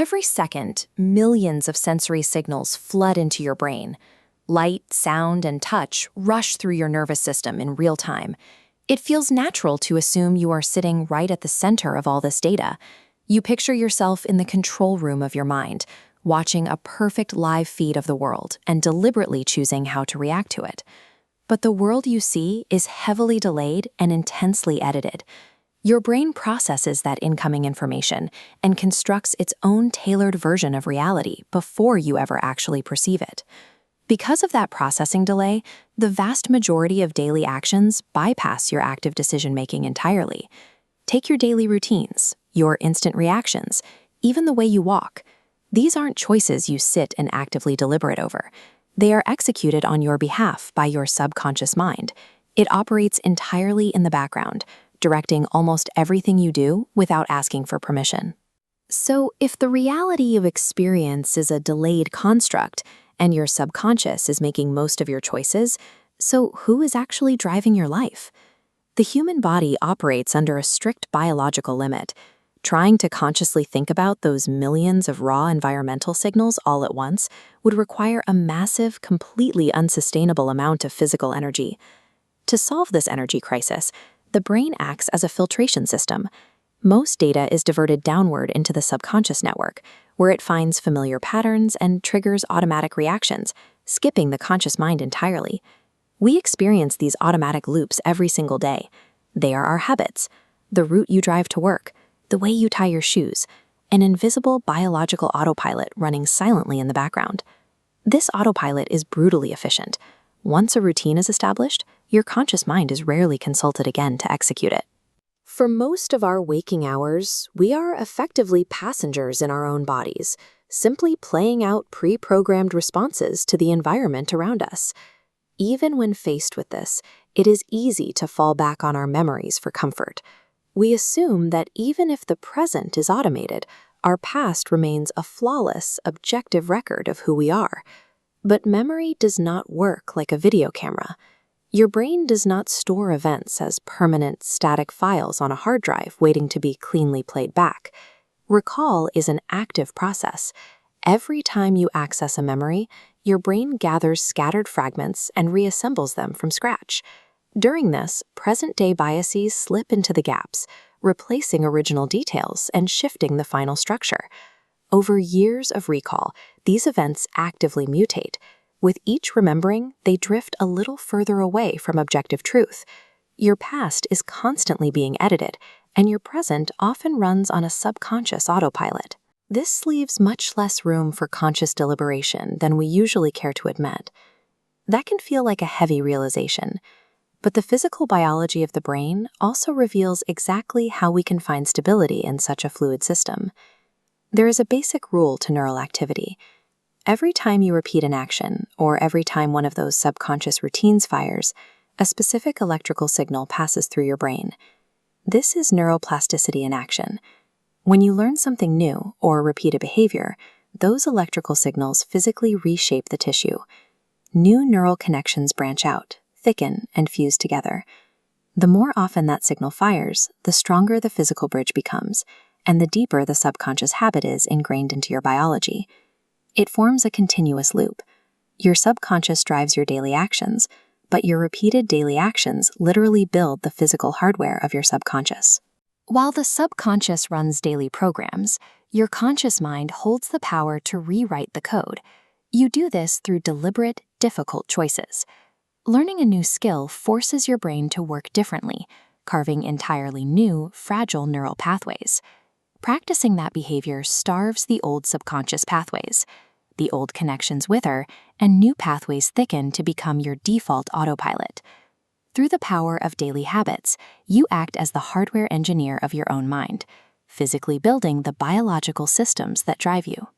Every second, millions of sensory signals flood into your brain. Light, sound, and touch rush through your nervous system in real time. It feels natural to assume you are sitting right at the center of all this data. You picture yourself in the control room of your mind, watching a perfect live feed of the world and deliberately choosing how to react to it. But the world you see is heavily delayed and intensely edited. Your brain processes that incoming information and constructs its own tailored version of reality before you ever actually perceive it. Because of that processing delay, the vast majority of daily actions bypass your active decision-making entirely. Take your daily routines, your instant reactions, even the way you walk. These aren't choices you sit and actively deliberate over. They are executed on your behalf by your subconscious mind. It operates entirely in the background, directing almost everything you do without asking for permission. So, if the reality of experience is a delayed construct, and your subconscious is making most of your choices, so who is actually driving your life? The human body operates under a strict biological limit. Trying to consciously think about those millions of raw environmental signals all at once would require a massive, completely unsustainable amount of physical energy. To solve this energy crisis, the brain acts as a filtration system. Most data is diverted downward into the subconscious network, where it finds familiar patterns and triggers automatic reactions, skipping the conscious mind entirely. We experience these automatic loops every single day. They are our habits, the route you drive to work, the way you tie your shoes, an invisible biological autopilot running silently in the background. This autopilot is brutally efficient. Once a routine is established, your conscious mind is rarely consulted again to execute it. For most of our waking hours, we are effectively passengers in our own bodies, simply playing out pre-programmed responses to the environment around us. Even when faced with this, it is easy to fall back on our memories for comfort. We assume that even if the present is automated, our past remains a flawless, objective record of who we are. But memory does not work like a video camera. Your brain does not store events as permanent, static files on a hard drive waiting to be cleanly played back. Recall is an active process. Every time you access a memory, your brain gathers scattered fragments and reassembles them from scratch. During this, present-day biases slip into the gaps, replacing original details and shifting the final structure. Over years of recall, these events actively mutate. With each remembering, they drift a little further away from objective truth. Your past is constantly being edited, and your present often runs on a subconscious autopilot. This leaves much less room for conscious deliberation than we usually care to admit. That can feel like a heavy realization, but the physical biology of the brain also reveals exactly how we can find stability in such a fluid system. There is a basic rule to neural activity. Every time you repeat an action, or every time one of those subconscious routines fires, a specific electrical signal passes through your brain. This is neuroplasticity in action. When you learn something new or repeat a behavior, those electrical signals physically reshape the tissue. New neural connections branch out, thicken, and fuse together. The more often that signal fires, the stronger the physical bridge becomes, and the deeper the subconscious habit is ingrained into your biology. It forms a continuous loop. Your subconscious drives your daily actions, but your repeated daily actions literally build the physical hardware of your subconscious. While the subconscious runs daily programs, your conscious mind holds the power to rewrite the code. You do this through deliberate, difficult choices. Learning a new skill forces your brain to work differently, carving entirely new, fragile neural pathways. Practicing that behavior starves the old subconscious pathways. The old connections wither, and new pathways thicken to become your default autopilot. Through the power of daily habits, you act as the hardware engineer of your own mind, physically building the biological systems that drive you.